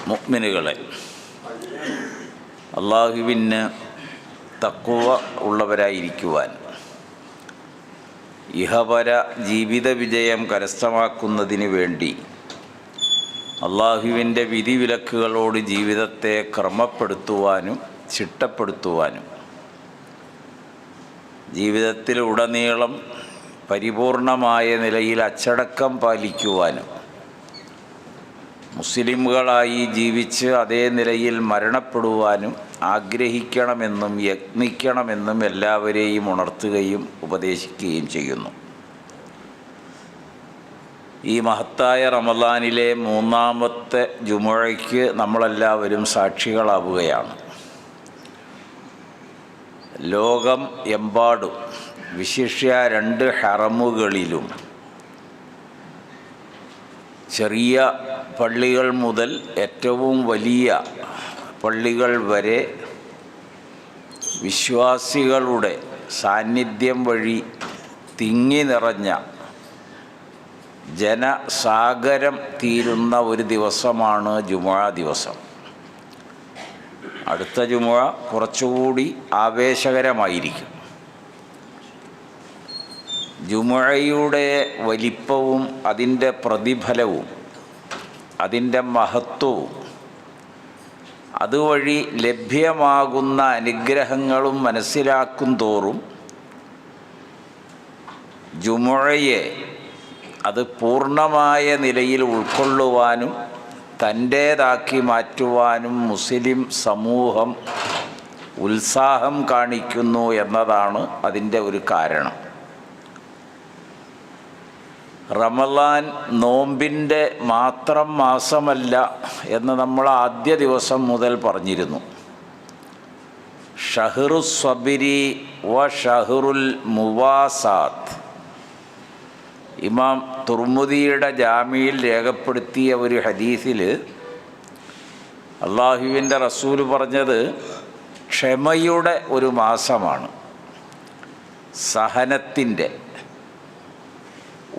മുഅ്മിനുകളെ, അള്ളാഹുവിന് തഖ്വ ഉള്ളവരായിരിക്കുവാൻ, ഇഹപര ജീവിത വിജയം കരസ്ഥമാക്കുന്നതിന് വേണ്ടി അള്ളാഹുവിൻ്റെ വിധിവിലക്കുകളോട് ജീവിതത്തെ ക്രമപ്പെടുത്തുവാനും ചിട്ടപ്പെടുത്തുവാനും, ജീവിതത്തിലുടനീളം പരിപൂർണമായ നിലയിൽ അച്ചടക്കം പാലിക്കുവാനും, മുസ്ലിമുകളായി ജീവിച്ച് അതേ നിലയിൽ മരണപ്പെടുവാനും ആഗ്രഹിക്കണമെന്നും യത്നിക്കണമെന്നും എല്ലാവരെയും ഉണർത്തുകയും ഉപദേശിക്കുകയും ചെയ്യുന്നു. ഈ മഹത്തായ റമളാനിലെ മൂന്നാമത്തെ ജുമുഅയ്ക്ക് നമ്മളെല്ലാവരും സാക്ഷികളാവുകയാണ്. ലോകം എമ്പാടും വിശിഷ്യ 2 ഹറമുകളിലും ചെറിയ പള്ളികൾ മുതൽ ഏറ്റവും വലിയ പള്ളികൾ വരെ വിശ്വാസികളുടെ സാന്നിധ്യം വഴി തിങ്ങി നിറഞ്ഞ ജനസാഗരം തീരുന്ന ഒരു ദിവസമാണ് ജുമുഅ ദിവസം. അടുത്ത ജുമുഅ കുറച്ചുകൂടി ആവേശകരമായിരിക്കും. ജുമുഅയുടെ വലിപ്പവും അതിൻ്റെ പ്രതിഫലവും അതിൻ്റെ മഹത്വവും അതുവഴി ലഭ്യമാകുന്ന അനുഗ്രഹങ്ങളും മനസ്സിലാക്കും തോറും ജുമുഅയെ അത് പൂർണ്ണമായ നിലയിൽ ഉൾക്കൊള്ളുവാനും തൻ്റേതാക്കി മാറ്റുവാനും മുസ്ലിം സമൂഹം ഉത്സാഹം കാണിക്കുന്നു എന്നതാണ് അതിൻ്റെ ഒരു കാരണം. റമളാൻ നോമ്പിൻ്റെ മാത്രം മാസമല്ല എന്ന് നമ്മൾ ആദ്യ ദിവസം മുതൽ പറഞ്ഞിരുന്നു. ഷഹ്റുസ് സ്വബിരി വ ഷഹ്റുൽ മുവാസാത്ത്. ഇമാം തുർമുദിയുടെ ജാമിയിൽ രേഖപ്പെടുത്തിയ ഒരു ഹദീസിൽ അള്ളാഹുവിൻ്റെ റസൂൽ പറഞ്ഞത് ക്ഷമയുടെ ഒരു മാസമാണ്, സഹനത്തിൻ്റെ,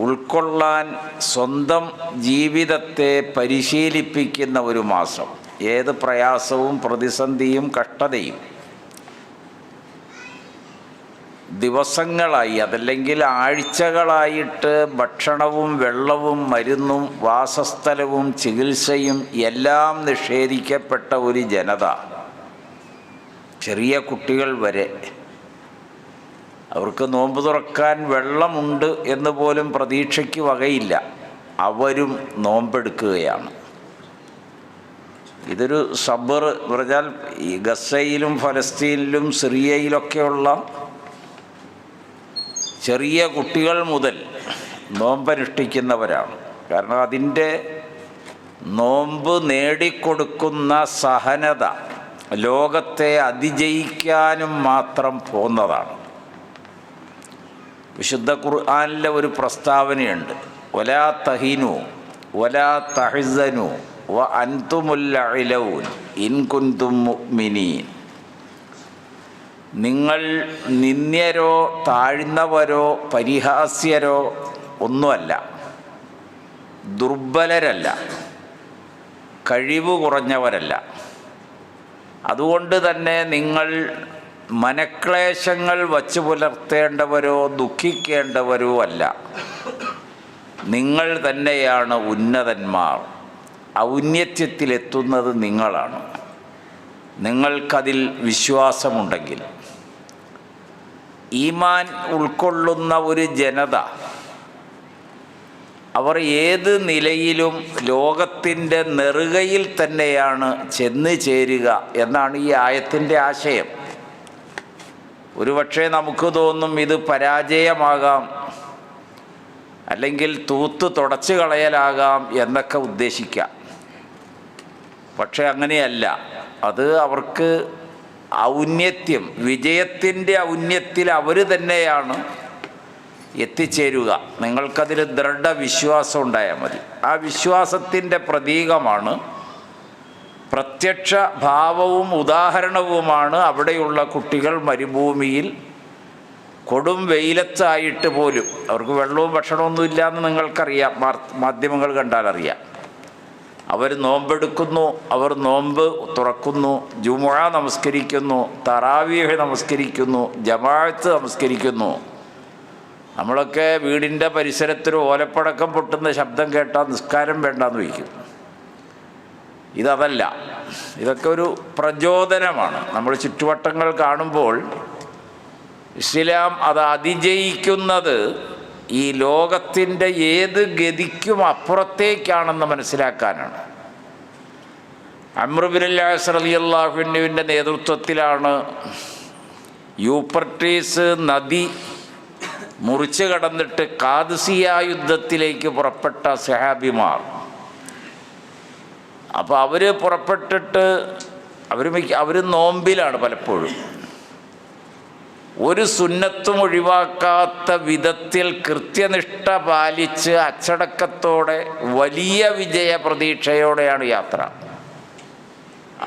ഉൾക്കൊള്ളാൻ സ്വന്തം ജീവിതത്തെ പരിശീലിപ്പിക്കുന്ന ഒരു മാസം. ഏത് പ്രയാസവും പ്രതിസന്ധിയും കഷ്ടതയും ദിവസങ്ങളായി അതല്ലെങ്കിൽ ആഴ്ചകളായിട്ട് ഭക്ഷണവും വെള്ളവും മരുന്നും വാസസ്ഥലവും ചികിത്സയും എല്ലാം നിഷേധിക്കപ്പെട്ട ഒരു ജനത, ചെറിയ കുട്ടികൾ വരെ, അവർക്ക് നോമ്പ് തുറക്കാൻ വെള്ളമുണ്ട് എന്ന് പോലും പ്രതീക്ഷയ്ക്ക് വകയില്ല, അവരും നോമ്പെടുക്കുകയാണ്. ഇതൊരു സബർ എന്ന് പറഞ്ഞാൽ ഈ ഗസയിലും ഫലസ്തീനിലും സിറിയയിലൊക്കെയുള്ള ചെറിയ കുട്ടികൾ മുതൽ നോമ്പനുഷ്ഠിക്കുന്നവരാണ്. കാരണം അതിൻ്റെ നോമ്പ് നേടിക്കൊടുക്കുന്ന സഹനത ലോകത്തെ അതിജയിക്കാനും മാത്രം പോന്നതാണ്. വിശുദ്ധ ഖുർആനിലെ ഒരു പ്രസ്താവനയുണ്ട്, വലാ തഹിനു വലാ തഹ്സനു വ അൻതുമുൽ അലൗൻ ഇൻ കുൻതും മുഅ്മിനീൻ. നിങ്ങൾ നിന്ദ്യരോ താഴ്ന്നവരോ പരിഹാസ്യരോ ഒന്നുമല്ല, ദുർബലരല്ല, കഴിവ് കുറഞ്ഞവരല്ല. അതുകൊണ്ട് തന്നെ നിങ്ങൾ മനക്ലേശങ്ങൾ വച്ചു പുലർത്തേണ്ടവരോ ദുഃഖിക്കേണ്ടവരോ അല്ല. നിങ്ങൾ തന്നെയാണ് ഉന്നതന്മാർ. ഔന്നത്യത്തിലെത്തുന്നത് നിങ്ങളാണ്, നിങ്ങൾക്കതിൽ വിശ്വാസമുണ്ടെങ്കിൽ. ഈമാൻ ഉൾക്കൊള്ളുന്ന ഒരു ജനത, അവർ ഏത് നിലയിലും ലോകത്തിൻ്റെ നെറുകയിൽ തന്നെയാണ് ചെന്ന് ചേരുക എന്നാണ് ഈ ആയത്തിൻ്റെ ആശയം. ഒരുപക്ഷെ നമുക്ക് തോന്നും ഇത് പരാജയമാകാം, അല്ലെങ്കിൽ തൂത്ത് തുടച്ചു കളയലാകാം എന്നൊക്കെ ഉദ്ദേശിക്കാം. പക്ഷെ അങ്ങനെയല്ല. അത് അവർക്ക് ഔന്നത്യം, വിജയത്തിൻ്റെ ഔന്നത്യത്തിൽ അവർ തന്നെയാണ് എത്തിച്ചേരുക. നിങ്ങൾക്കതിൽ ദൃഢവിശ്വാസം ഉണ്ടായാൽ മതി. ആ വിശ്വാസത്തിൻ്റെ പ്രതീകമാണ്, പ്രത്യക്ഷ ഭാവവും ഉദാഹരണവുമാണ് അവിടെയുള്ള കുട്ടികൾ മരുഭൂമിയിൽ കൊടും വെയിലത്തായിട്ട് പോലും, അവർക്ക് വെള്ളവും ഭക്ഷണമൊന്നും ഇല്ലയെന്ന് നിങ്ങൾക്കറിയാം, മാധ്യമങ്ങൾ കണ്ടാലറിയാം. അവർ നോമ്പെടുക്കുന്നു, അവർ നോമ്പ് തുറക്കുന്നു, ജുമുഅ നമസ്കരിക്കുന്നു, തറാവീഹ് നമസ്കരിക്കുന്നു, ജമാഅത്ത് നമസ്കരിക്കുന്നു. നമ്മളൊക്കെ വീടിൻ്റെ പരിസരത്തിൽ ഓലപ്പടക്കം പൊട്ടുന്ന ശബ്ദം കേട്ടാൽ നിസ്കാരം വേണ്ടാന്ന് വയ്ക്കും. ഇതല്ല, ഇതൊക്കെ ഒരു പ്രചോദനമാണ്. നമ്മൾ ചുറ്റുവട്ടങ്ങൾ കാണുമ്പോൾ ഇസ്ലാം അത് അതിജയിക്കുന്നത് ഈ ലോകത്തിൻ്റെ ഏത് ഗതിക്കും അപ്പുറത്തേക്കാണെന്ന് മനസ്സിലാക്കാനാണ്. അംർ ഇബ്നുൽ ആസ് റളിയല്ലാഹു അൻഹുവിൻ്റെ നേതൃത്വത്തിലാണ് യൂഫ്രട്ടീസ് നദി മുറിച്ച് കടന്നിട്ട് ഖാദിസിയ യുദ്ധത്തിലേക്ക് പുറപ്പെട്ട സഹാബിമാർ. അപ്പോൾ അവർ പുറപ്പെട്ടിട്ട് അവർ നോമ്പിലാണ് പലപ്പോഴും. ഒരു സുന്നത്തും ഒഴിവാക്കാത്ത വിധത്തിൽ കൃത്യനിഷ്ഠ പാലിച്ച് അച്ചടക്കത്തോടെ വലിയ വിജയ പ്രതീക്ഷയോടെയാണ് യാത്ര.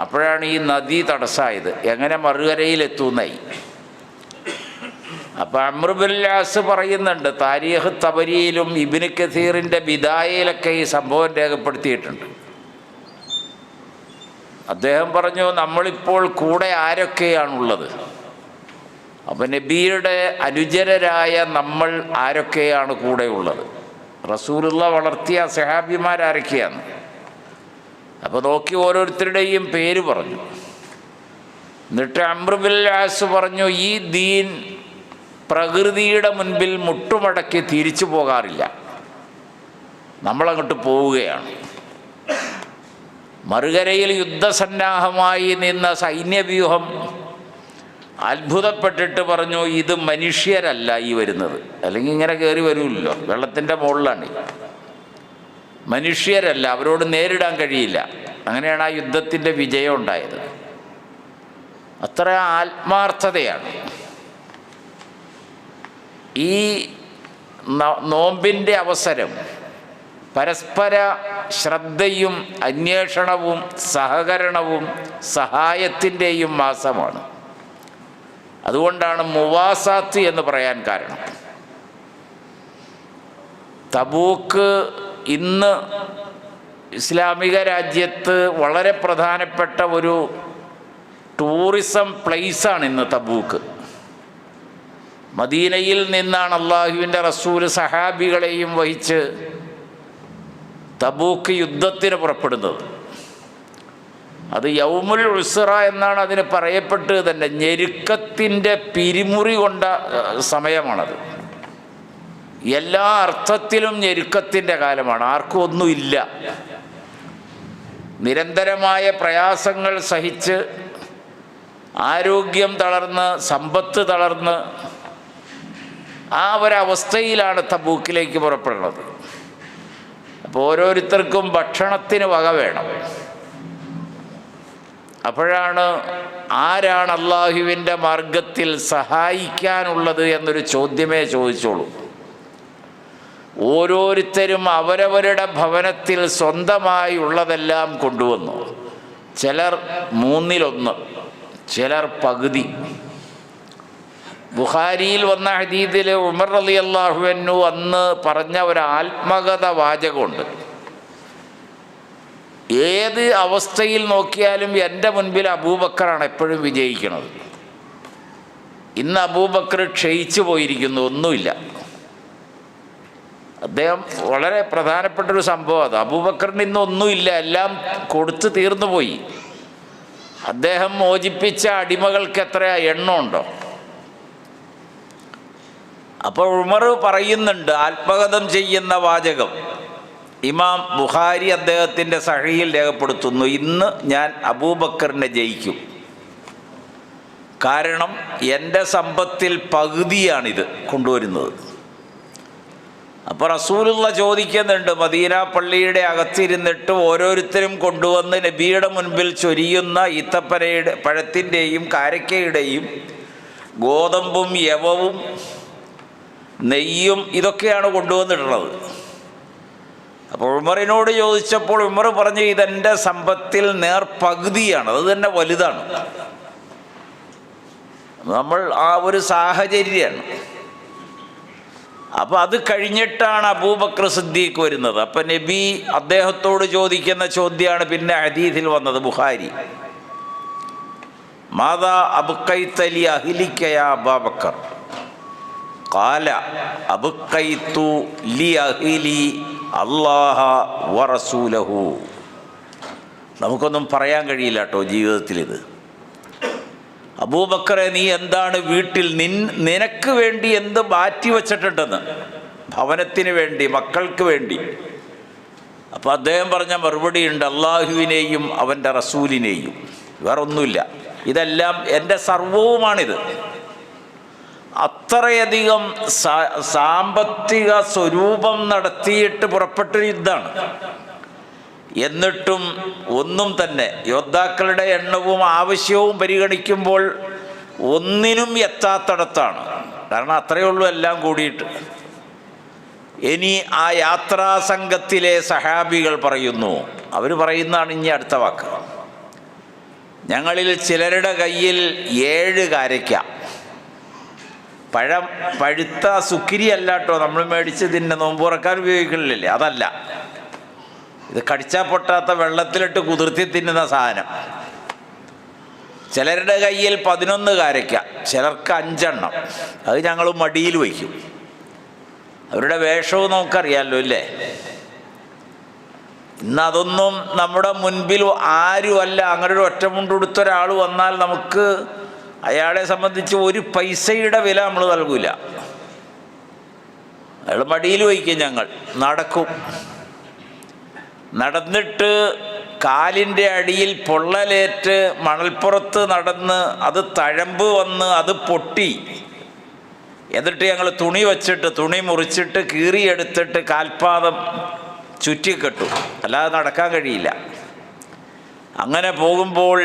അപ്പോഴാണ് ഈ നദി തടസ്സമായത്. എങ്ങനെ മറുകരയിലെത്തുന്നായി. അപ്പോൾ അംർ ഇബ്നുൽ ആസ് പറയുന്നുണ്ട്, താരീഖ് തബരിയിലും ഇബ്നു കസീറിൻ്റെ ബിദായയിലൊക്കെ ഈ സംഭവം രേഖപ്പെടുത്തിയിട്ടുണ്ട്. അദ്ദേഹം പറഞ്ഞു, നമ്മളിപ്പോൾ കൂടെ ആരൊക്കെയാണുള്ളത്? അപ്പം നബിയുടെ അനുചരരായ നമ്മൾ ആരൊക്കെയാണ് കൂടെയുള്ളത്? റസൂലുള്ള വളർത്തിയ സഹാബിമാരാരൊക്കെയാണ്? അപ്പോൾ നോക്കി ഓരോരുത്തരുടെയും പേര് പറഞ്ഞു. എന്നിട്ട് അംർ ഇബ്നുൽ ആസ് പറഞ്ഞു, ഈ ദീൻ പ്രകൃതിയുടെ മുൻപിൽ മുട്ടുമടക്കി തിരിച്ചു പോകാറില്ല, നമ്മളങ്ങോട്ട് പോവുകയാണ്. മറുകരയിൽ യുദ്ധസന്നാഹമായി നിന്ന സൈന്യവ്യൂഹം അത്ഭുതപ്പെട്ടിട്ട് പറഞ്ഞു, ഇത് മനുഷ്യരല്ല ഈ വരുന്നത്, അല്ലെങ്കിൽ ഇങ്ങനെ കയറി വരുമല്ലോ, വെള്ളത്തിൻ്റെ മുകളിലാണ്. മനുഷ്യരല്ല, അവരോട് നേരിടാൻ കഴിയില്ല. അങ്ങനെയാണ് ആ യുദ്ധത്തിൻ്റെ വിജയം ഉണ്ടായത്. അത്ര ആത്മാർത്ഥതയാണ്. ഈ നോമ്പിൻ്റെ അവസരം പരസ്പര ശ്രദ്ധയും അന്വേഷണവും സഹകരണവും സഹായത്തിൻ്റെയും മാസമാണ്. അതുകൊണ്ടാണ് മുവാസാത്ത് എന്ന് പറയാൻ കാരണം. തബൂക്ക് ഇന്ന് ഇസ്ലാമിക രാജ്യത്ത് വളരെ പ്രധാനപ്പെട്ട ഒരു ടൂറിസം പ്ലേസാണ് ഇന്ന് തബൂക്ക്. മദീനയിൽ നിന്നാണ് അള്ളാഹുവിൻ്റെ റസൂൽ സഹാബികളെയും വഹിച്ച് തബൂക്ക് യുദ്ധത്തിന് പുറപ്പെടുന്നത്. അത് യൗമുൽ ഉസ്റ എന്നാണ് അതിന് പറയപ്പെട്ടത് തന്നെ. ഞെരുക്കത്തിൻ്റെ പിരിമുറി കൊണ്ട സമയമാണത്. എല്ലാ അർത്ഥത്തിലും ഞെരുക്കത്തിൻ്റെ കാലമാണ്. ആർക്കും ഒന്നുമില്ല. നിരന്തരമായ പ്രയാസങ്ങൾ സഹിച്ച് ആരോഗ്യം തളർന്ന് സമ്പത്ത് തളർന്ന് ആ ഒരവസ്ഥയിലാണ് തബൂക്കിലേക്ക് പുറപ്പെടുന്നത്. അപ്പോൾ ഓരോരുത്തർക്കും ഭക്ഷണത്തിന് വക വേണം. അപ്പോഴാണ് ആരാണ് അള്ളാഹുവിൻ്റെ മാർഗത്തിൽ സഹായിക്കാനുള്ളത് എന്നൊരു ചോദ്യമേ ചോദിച്ചോളൂ. ഓരോരുത്തരും അവരവരുടെ ഭവനത്തിൽ സ്വന്തമായി ഉള്ളതെല്ലാം കൊണ്ടുവന്നു. ചിലർ 1/3, ചിലർ പകുതി. ബുഖാരിയിൽ വന്ന ഹദീസിൽ ഉമർ റളിയല്ലാഹു അൻഹു അന്ന് പറഞ്ഞ ഒരു ആത്മകഥ വാചകമുണ്ട്. ഏത് അവസ്ഥയിൽ നോക്കിയാലും എൻ്റെ മുൻപിൽ അബൂബക്കറാണ് എപ്പോഴും വിജയിക്കുന്നത്. ഇന്ന് അബൂബക്കർ ക്ഷയിച്ചു പോയിരിക്കുന്നു, ഒന്നുമില്ല. അദ്ദേഹം വളരെ പ്രധാനപ്പെട്ടൊരു സംഭവം അത്. അബൂബക്കറിന് ഇന്ന് ഒന്നുമില്ല, എല്ലാം കൊടുത്തു തീർന്നു പോയി. അദ്ദേഹം മോചിപ്പിച്ച അടിമകൾക്ക് എത്ര എണ്ണമുണ്ടോ? അപ്പോൾ ഉമർ പറയുന്നുണ്ട്, ആത്മകഥം ചെയ്യുന്ന വാചകം ഇമാം ബുഖാരി അദ്ദേഹത്തിൻ്റെ സഹീഹിൽ രേഖപ്പെടുത്തുന്നു, ഇന്ന് ഞാൻ അബൂബക്കറിനെ ജയിക്കും. കാരണം എൻ്റെ സമ്പത്തിൽ പകുതിയാണിത് കൊണ്ടുവരുന്നത്. അപ്പോൾ റസൂലുള്ള ചോദിക്കുന്നുണ്ട്, മദീന പള്ളിയുടെ അകത്തിരുന്നിട്ട് ഓരോരുത്തരും കൊണ്ടുവന്ന് നബിയുടെ മുൻപിൽ ചൊരിയുന്ന ഈത്തപ്പനയുടെ പഴത്തിൻ്റെയും കാരക്കയുടെയും ഗോതമ്പും യവവും നെയ്യും ഇതൊക്കെയാണ് കൊണ്ടുവന്നിട്ടുള്ളത്. അപ്പോൾ ഉമറിനോട് ചോദിച്ചപ്പോൾ ഉമർ പറഞ്ഞു, ഇതെൻ്റെ സമ്പത്തിൽ പകുതിയാണ്, അത് തന്നെ വലുതാണ്. നമ്മൾ ആ ഒരു സാഹചര്യമാണ്. അപ്പോൾ അത് കഴിഞ്ഞിട്ടാണ് അബൂബക്കർ സിദ്ദീഖ് വരുന്നത്. അപ്പം നബി അദ്ദേഹത്തോട് ചോദിക്കുന്ന ചോദ്യമാണ് പിന്നെ ഹദീസിൽ വന്നത്, ബുഖാരി. മാതാ അബ്ഖൈത ലി അഹ്ലിക യാ അബൂബക്കർ ഖാല അബ്ഖൈതു ലി അഹ്ലി അല്ലാഹ വറസൂലഹു. നമുക്കൊന്നും പറയാൻ കഴിയില്ല കേട്ടോ ജീവിതത്തിൽ ഇത്. അബൂബക്കറെ, നീ എന്താണ് വീട്ടിൽ നിനക്ക് വേണ്ടി എന്ത് മാറ്റി വച്ചിട്ടുണ്ടെന്ന്, ഭവനത്തിന് വേണ്ടി, മക്കൾക്ക് വേണ്ടി. അപ്പോൾ അദ്ദേഹം പറഞ്ഞ മറുപടി ഉണ്ട്, അള്ളാഹുവിനെയും അവൻ്റെ റസൂലിനെയും, വേറൊന്നുമില്ല, ഇതെല്ലാം എൻ്റെ സർവവുമാണിത്. അത്രയധികം സാമ്പത്തിക സ്വരൂപം നടത്തിയിട്ട് പുറപ്പെട്ടൊരു യുദ്ധമാണ്. എന്നിട്ടും ഒന്നും തന്നെ യോദ്ധാക്കളുടെ എണ്ണവും ആവശ്യവും പരിഗണിക്കുമ്പോൾ ഒന്നിനും എത്താത്തിടത്താണ്. കാരണം അത്രയേ ഉള്ളൂ എല്ലാം കൂടിയിട്ട്. ഇനി ആ യാത്രാ സംഘത്തിലെ സഹാബികൾ പറയുന്നു, അവർ പറയുന്നതാണ് ഇനി അടുത്ത വാക്ക്, ഞങ്ങളിൽ ചിലരുടെ കയ്യിൽ 7 കാരയ്ക്ക, പഴുത്ത സുക്കിരി അല്ല കേട്ടോ, നമ്മൾ മേടിച്ച് തിന്നെ നോമ്പ് തുറക്കാൻ ഉപയോഗിക്കണില്ലേ, അതല്ല, ഇത് കടിച്ചാൽ പൊട്ടാത്ത വെള്ളത്തിലിട്ട് കുതിർത്തി തിന്നുന്ന സാധനം. ചിലരുടെ കയ്യിൽ 11 കാരയ്ക്ക, ചിലർക്ക് 5 എണ്ണം. അത് ഞങ്ങൾ മടിയിൽ വയ്ക്കും. അവരുടെ വേഷവും നമുക്കറിയാമല്ലോ അല്ലേ. ഇന്നതൊന്നും നമ്മുടെ മുൻപിൽ ആരുമല്ല. അങ്ങനെ ഒരു ഒറ്റമുണ്ടുടുത്ത ഒരാൾ വന്നാൽ നമുക്ക് അയാളെ സംബന്ധിച്ച് ഒരു പൈസയുടെ വില നമ്മൾ നൽകൂല. അയാൾ മടിയിൽ വയ്ക്കും. ഞങ്ങൾ നടക്കും. നടന്നിട്ട് കാലിൻ്റെ അടിയിൽ പൊള്ളലേറ്റ് മണൽപ്പുറത്ത് നടന്ന് അത് തഴമ്പ് വന്ന് അത് പൊട്ടി, എന്നിട്ട് ഞങ്ങൾ തുണി വച്ചിട്ട്, തുണി മുറിച്ചിട്ട് കീറിയെടുത്തിട്ട് കാൽപാദം ചുറ്റിക്കെട്ടു, അല്ലാതെ നടക്കാൻ കഴിയില്ല. അങ്ങനെ പോകുമ്പോൾ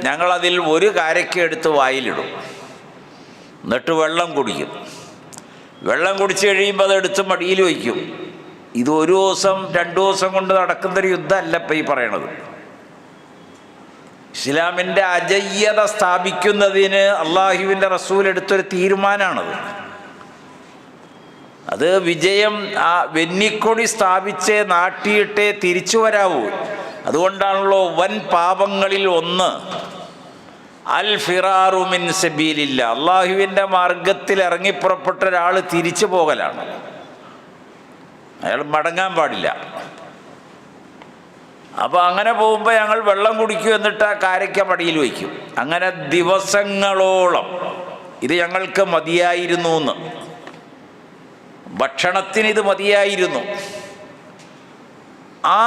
ഞങ്ങളതിൽ 1 കാരയ്ക്ക എടുത്ത് വായിലിടും, എന്നിട്ട് വെള്ളം കുടിക്കും. വെള്ളം കുടിച്ച് കഴിയുമ്പോൾ അതെടുത്ത് മടിയിൽ വയ്ക്കും. ഇത് 1 ദിവസം 2 ദിവസം കൊണ്ട് നടക്കുന്നൊരു യുദ്ധമല്ല ഇപ്പം ഈ പറയണത്. ഇസ്ലാമിൻ്റെ അജയ്യത സ്ഥാപിക്കുന്നതിന് അള്ളാഹുവിൻ്റെ റസൂൽ എടുത്തൊരു തീരുമാനമാണത്. അത് വിജയം ആ വെന്നിക്കൊടി സ്ഥാപിച്ചേ നാട്ടിയിട്ടേ തിരിച്ചു വരാവൂ. അതുകൊണ്ടാണല്ലോ വൻ പാപങ്ങളിൽ ഒന്ന് അൽ ഫിറാറു മിൻ സബീലില്ല, അള്ളാഹുവിൻ്റെ മാർഗത്തിൽ ഇറങ്ങിപ്പുറപ്പെട്ട ഒരാൾ തിരിച്ചു പോകലാണ്. അയാൾ മടങ്ങാൻ പാടില്ല. അപ്പോൾ അങ്ങനെ പോകുമ്പോൾ ഞങ്ങൾ വെള്ളം കുടിക്കും, എന്നിട്ട് ആ കാരയ്ക്ക മടിയിൽ വയ്ക്കും. അങ്ങനെ ദിവസങ്ങളോളം ഇത് ഞങ്ങൾക്ക് മതിയായിരുന്നു എന്ന്, ഭക്ഷണത്തിന് ഇത് മതിയായിരുന്നു. ആ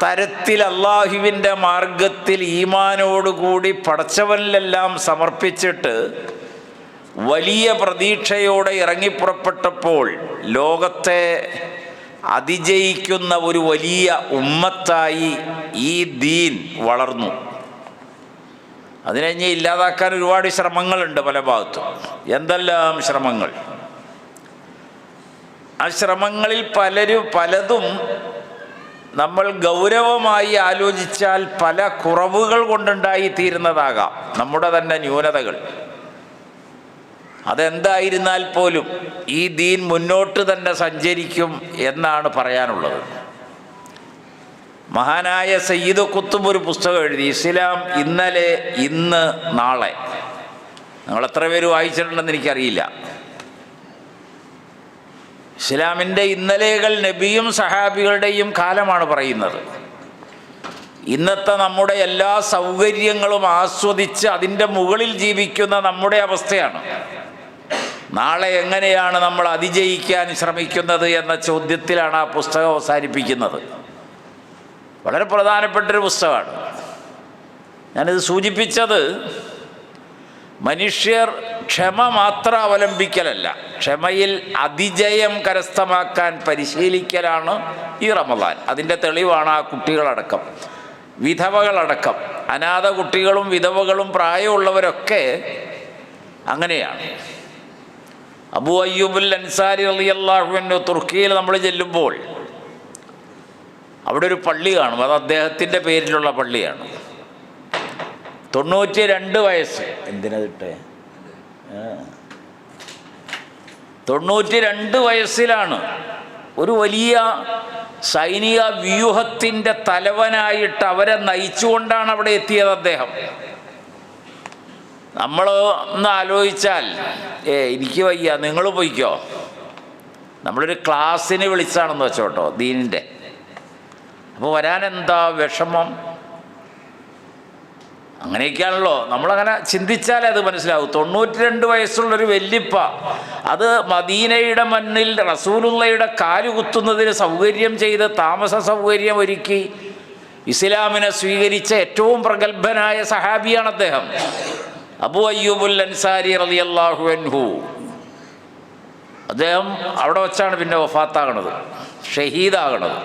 തരത്തിൽ അള്ളാഹുവിൻ്റെ മാർഗത്തിൽ ഈമാനോടുകൂടി പടച്ചവനിലെല്ലാം സമർപ്പിച്ചിട്ട് വലിയ പ്രതീക്ഷയോടെ ഇറങ്ങിപ്പുറപ്പെട്ടപ്പോൾ ലോകത്തെ അതിജയിക്കുന്ന ഒരു വലിയ ഉമ്മത്തായി ഈ ദീൻ വളർന്നു. അതിനെ ഇനി ഇല്ലാതാക്കാൻ ഒരുപാട് ശ്രമങ്ങളുണ്ട് പല ഭാഗത്തും. എന്തെല്ലാം ശ്രമങ്ങൾ! ആ ശ്രമങ്ങളിൽ പലതും നമ്മൾ ഗൗരവമായി ആലോചിച്ചാൽ പല കുറവുകൾ കൊണ്ടുണ്ടായി തീരുന്നതാകാം, നമ്മുടെ തന്നെ ന്യൂനതകൾ. അതെന്തായിരുന്നാൽ പോലും ഈ ദീൻ മുന്നോട്ട് തന്നെ സഞ്ചരിക്കും എന്നാണ് പറയാനുള്ളത്. മഹാനായ സയ്യിദ് ഖുത്ബ് ഒരു പുസ്തകം എഴുതി, ഇസ്ലാം ഇന്നലെ, ഇന്ന്, നാളെ. നിങ്ങൾ എത്ര പേര് വായിച്ചിട്ടുണ്ടെന്ന് എനിക്കറിയില്ല. ഇസ്ലാമിൻ്റെ ഇന്നലെകൾ നബിയും സഹാബികളുടെയും കാലമാണ് പറയുന്നത്. ഇന്നത്തെ നമ്മുടെ എല്ലാ സൗകര്യങ്ങളും ആസ്വദിച്ച് അതിൻ്റെ മുകളിൽ ജീവിക്കുന്ന നമ്മുടെ അവസ്ഥയാണ്. നാളെ എങ്ങനെയാണ് നമ്മൾ അതിജയിക്കാൻ ശ്രമിക്കുന്നത് എന്ന ചോദ്യത്തിലാണ് ആ പുസ്തകം അവസാനിപ്പിക്കുന്നത്. വളരെ പ്രധാനപ്പെട്ടൊരു പുസ്തകമാണ്. ഞാനിത് സൂചിപ്പിച്ചത് മനുഷ്യർ ക്ഷമ മാത്രം അവലംബിക്കലല്ല, ക്ഷമയിൽ അതിജയം കരസ്ഥമാക്കാൻ പരിശീലിക്കലാണ് ഈ റമദാൻ. അതിൻ്റെ തെളിവാണ് ആ കുട്ടികളടക്കം, വിധവകളടക്കം, അനാഥ കുട്ടികളും വിധവകളും പ്രായമുള്ളവരൊക്കെ അങ്ങനെയാണ്. അബൂ അയ്യൂബുൽ അൻസാരി റളിയല്ലാഹു അൻഹു തുർക്കിയിൽ നമ്മൾ ചെല്ലുമ്പോൾ അവിടെ ഒരു പള്ളി കാണും. അത് അദ്ദേഹത്തിൻ്റെ പേരിലുള്ള പള്ളിയാണ്. 92 വയസ്സ്. എന്തിനതിട്ടെ? 92 വയസ്സിലാണ് ഒരു വലിയ സൈനിക വ്യൂഹത്തിൻ്റെ തലവനായിട്ട് അവരെ നയിച്ചുകൊണ്ടാണ് അവിടെ എത്തിയത് അദ്ദേഹം. നമ്മൾ ഒന്ന് ആലോചിച്ചാൽ എനിക്ക് വയ്യ, നിങ്ങൾ പോയിക്കോ, നമ്മളൊരു ക്ലാസ്സിന് വിളിച്ചാണെന്ന് വെച്ചോട്ടോ ദീനിൻ്റെ, അപ്പോൾ വരാനെന്താ വിഷമം? അങ്ങനെയൊക്കെയാണല്ലോ നമ്മളങ്ങനെ ചിന്തിച്ചാലേ അത് മനസ്സിലാവും. 92 വയസ്സുള്ളൊരു വല്യപ്പ, അത് മദീനയുടെ മണ്ണിൽ റസൂലുള്ളയുടെ കാലുകുത്തുന്നതിന് സൗകര്യം ചെയ്ത് താമസ സൗകര്യം ഒരുക്കി ഇസ്ലാമിനെ സ്വീകരിച്ച ഏറ്റവും പ്രഗത്ഭനായ സഹാബിയാണ് അദ്ദേഹം, അബൂ അയ്യൂബുൽ അൻസാരി റളിയല്ലാഹു അൻഹു. അദ്ദേഹം അവിടെ വച്ചാണ് പിന്നെ വഫാത്താകണത്, ഷഹീദാകണത്.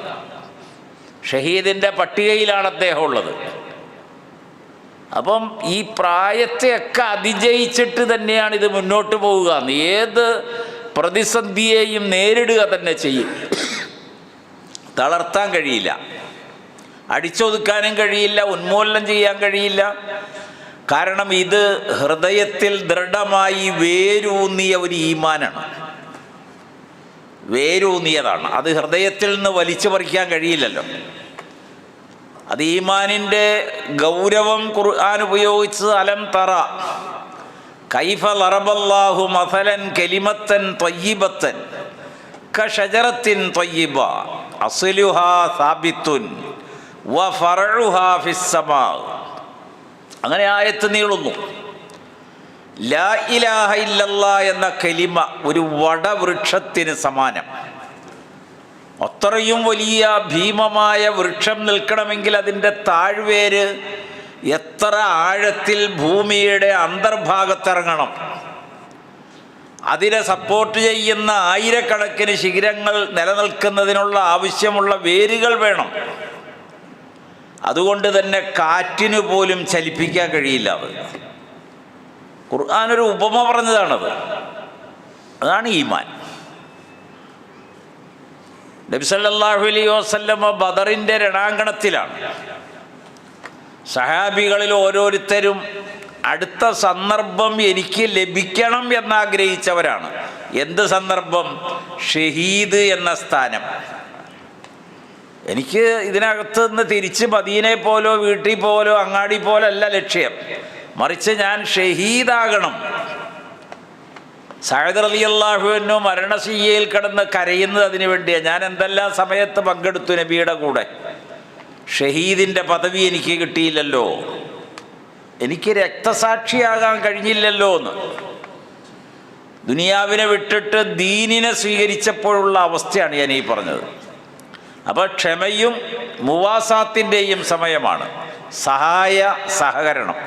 ഷഹീദിൻ്റെ പട്ടികയിലാണ് അദ്ദേഹം ഉള്ളത്. അപ്പം ഈ പ്രായത്തെയൊക്കെ അതിജയിച്ചിട്ട് തന്നെയാണ് ഇത് മുന്നോട്ട് പോവുക. ഏത് പ്രതിസന്ധിയെയും നേരിടുക തന്നെ ചെയ്യും. തളർത്താൻ കഴിയില്ല, അടിച്ചൊതുക്കാനും കഴിയില്ല, ഉന്മൂലനം ചെയ്യാൻ കഴിയില്ല. കാരണം ഇത് ഹൃദയത്തിൽ ദൃഢമായി വേരൂന്നിയ ഒരു ഈമാനാണ്, വേരൂന്നിയതാണ്. അത് ഹൃദയത്തിൽ നിന്ന് വലിച്ചു പറിക്കാൻ കഴിയില്ലല്ലോ. അത് ഈമാനിൻ്റെ ഗൗരവം ഖുർആൻ ഉപയോഗിച്ച് അലം തറ കൈഫ ലറബല്ലാഹു മസലൻ കലിമത്തൻ ത്വയ്യിബത്തൻ കശജറത്തിൻ ത്വയ്യിബ അസ്ലുഹാ സാബിത്തുൻ വഫറഉഹാ ഫിസ്സമാ. അങ്ങനെ ആയത്ത് നീളുന്നു. ലാ ഇലാഹ ഇല്ലല്ലാഹ് എന്ന കലിമ ഒരു വടവൃക്ഷത്തിന് സമാനം. അത്രയും വലിയ ഭീമമായ വൃക്ഷം നിൽക്കണമെങ്കിൽ അതിൻ്റെ താഴ്വേര് എത്ര ആഴത്തിൽ ഭൂമിയുടെ അന്തർഭാഗത്തിറങ്ങണം. അതിനെ സപ്പോർട്ട് ചെയ്യുന്ന ആയിരക്കണക്കിന് ശിഖരങ്ങൾ നിലനിൽക്കുന്നതിനുള്ള ആവശ്യമുള്ള വേരുകൾ വേണം. അതുകൊണ്ട് തന്നെ കാറ്റിനു പോലും ചലിപ്പിക്കാൻ കഴിയില്ല. അത് ഖുർആനൊരു ഉപമ പറഞ്ഞതാണത്. അതാണ് ഈമാൻ. നബി സല്ലല്ലാഹു അലൈഹി വസല്ലമ ബദറിൻ്റെ രണാങ്കണത്തിലാണ്. സഹാബികളിൽ ഓരോരുത്തരും അടുത്ത സന്ദർഭം എനിക്ക് ലഭിക്കണം എന്നാഗ്രഹിച്ചവരാണ്. എന്ത് സന്ദർഭം? ഷഹീദ് എന്ന സ്ഥാനം. എനിക്ക് ഇതിനകത്ത് നിന്ന് തിരിച്ച് മദീനയെ പോലോ വീട്ടിൽ പോലോ അങ്ങാടി പോലോ അല്ല ലക്ഷ്യം, മറിച്ച് ഞാൻ ഷഹീദാകണം. സഅദ് റളിയല്ലാഹു അൻഹു മരണശയ്യയിൽ കിടന്ന് കരയുന്നത് അതിനു വേണ്ടിയാണ്. ഞാൻ എന്തെല്ലാം സമയത്ത് പങ്കെടുത്തു നബിയുടെ കൂടെ, ഷഹീദിൻ്റെ പദവി എനിക്ക് കിട്ടിയില്ലല്ലോ, എനിക്ക് രക്തസാക്ഷിയാകാൻ കഴിഞ്ഞില്ലല്ലോ എന്ന്. ദുനിയാവിനെ വിട്ടിട്ട് ദീനിനെ സ്വീകരിച്ചപ്പോഴുള്ള അവസ്ഥയാണ് ഞാൻ ഈ പറഞ്ഞത്. അപ്പോൾ ക്ഷമയും മുവാസാത്തിൻ്റെയും സമയമാണ്, സഹായ സഹകരണം.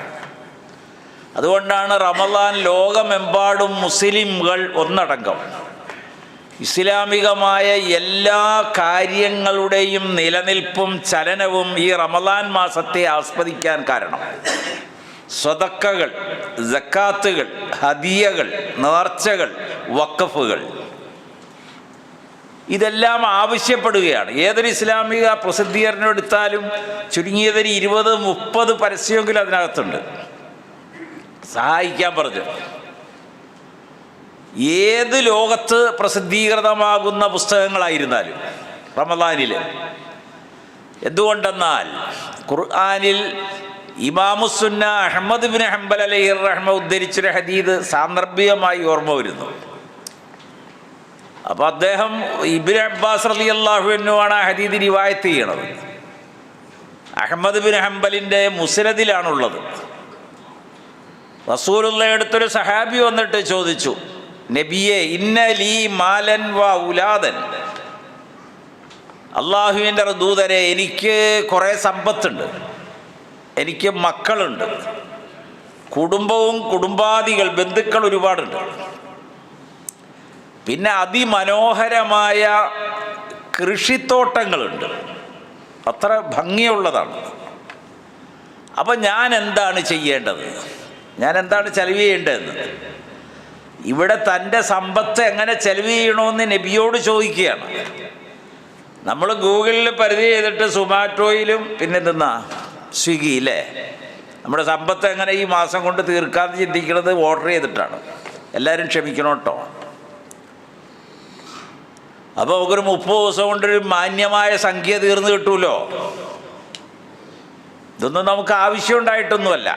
അതുകൊണ്ടാണ് റമദാൻ ലോകമെമ്പാടും മുസ്ലിംകൾ ഒന്നടങ്കം ഇസ്ലാമികമായ എല്ലാ കാര്യങ്ങളുടെയും നിലനിൽപ്പും ചലനവും ഈ റമദാൻ മാസത്തെ ആസ്വദിക്കാൻ കാരണം. സ്വതക്കകൾ, സക്കാത്തുകൾ, ഹദിയകൾ, നേർച്ചകൾ, വഖഫുകൾ, ഇതെല്ലാം ആവശ്യപ്പെടുകയാണ്. ഏതൊരു ഇസ്ലാമിക പ്രസിദ്ധീകരണം എടുത്താലും ചുരുങ്ങിയതൊരു 20-30 പരസ്യമെങ്കിലും അതിനകത്തുണ്ട്, സഹായിക്കാൻ പറഞ്ഞു. ഏത് ലോകത്ത് പ്രസിദ്ധീകൃതമാകുന്ന പുസ്തകങ്ങളായിരുന്നാലും റമദാനിൽ. എന്തുകൊണ്ടെന്നാൽ ഖുർആനിൽ ഇമാമുസുന്ന അഹ്മദ് ബിൻ ഹംബൽ അലൈഹി റഹ്മ ഉദ്ധരിച്ചൊരു ഹദീദ് സാന്ദർഭികമായി ഓർമ്മ വരുന്നു. അപ്പോൾ അദ്ദേഹം ഇബ്നു അബ്ബാസ് റളിയല്ലാഹു അൻഹു ആണ് ആ ഹദീദ് റിവായത്ത് ചെയ്യണത്. Ahmad bin ഹംബലിൻ്റെ മുസ്നദിലാണുള്ളത്. റസൂലുള്ളാഹിയുടെ അടുത്തൊരു സഹാബി വന്നിട്ട് ചോദിച്ചു, നബിയെ ഇന്ന ലീ മാലൻ വ ഉലാദൻ, അള്ളാഹുവിൻ്റെ ദൂതരെ എനിക്ക് കുറേ സമ്പത്തുണ്ട്, എനിക്ക് മക്കളുണ്ട്, കുടുംബവും കുടുംബാദികൾ ബന്ധുക്കൾ ഒരുപാടുണ്ട്, പിന്നെ അതിമനോഹരമായ കൃഷിത്തോട്ടങ്ങളുണ്ട്, അത്ര ഭംഗിയുള്ളതാണ്. അപ്പം ഞാൻ എന്താണ് ചെയ്യേണ്ടത്, ഞാൻ എന്താണ് ചെലവ് ചെയ്യേണ്ടതെന്ന്. ഇവിടെ തൻ്റെ സമ്പത്ത് എങ്ങനെ ചെലവ് ചെയ്യണമെന്ന് നബിയോട് ചോദിക്കുകയാണ്. നമ്മൾ ഗൂഗിളിൽ പരിധി ചെയ്തിട്ട് സുമാറ്റോയിലും പിന്നെ എന്തെന്നാ സ്വിഗ്ഗിയില്ലേ നമ്മുടെ സമ്പത്ത് എങ്ങനെ ഈ മാസം കൊണ്ട് തീർക്കാമെന്ന് ചിന്തിക്കുന്നത് ഓർഡർ ചെയ്തിട്ടാണ്. എല്ലാവരും ക്ഷമിക്കണം കേട്ടോ. അപ്പോൾ നമുക്കൊരു 30 ദിവസം കൊണ്ടൊരു മാന്യമായ സംഖ്യ തീർന്നു കിട്ടുമല്ലോ. ഇതൊന്നും നമുക്ക് ആവശ്യമുണ്ടായിട്ടൊന്നുമല്ല.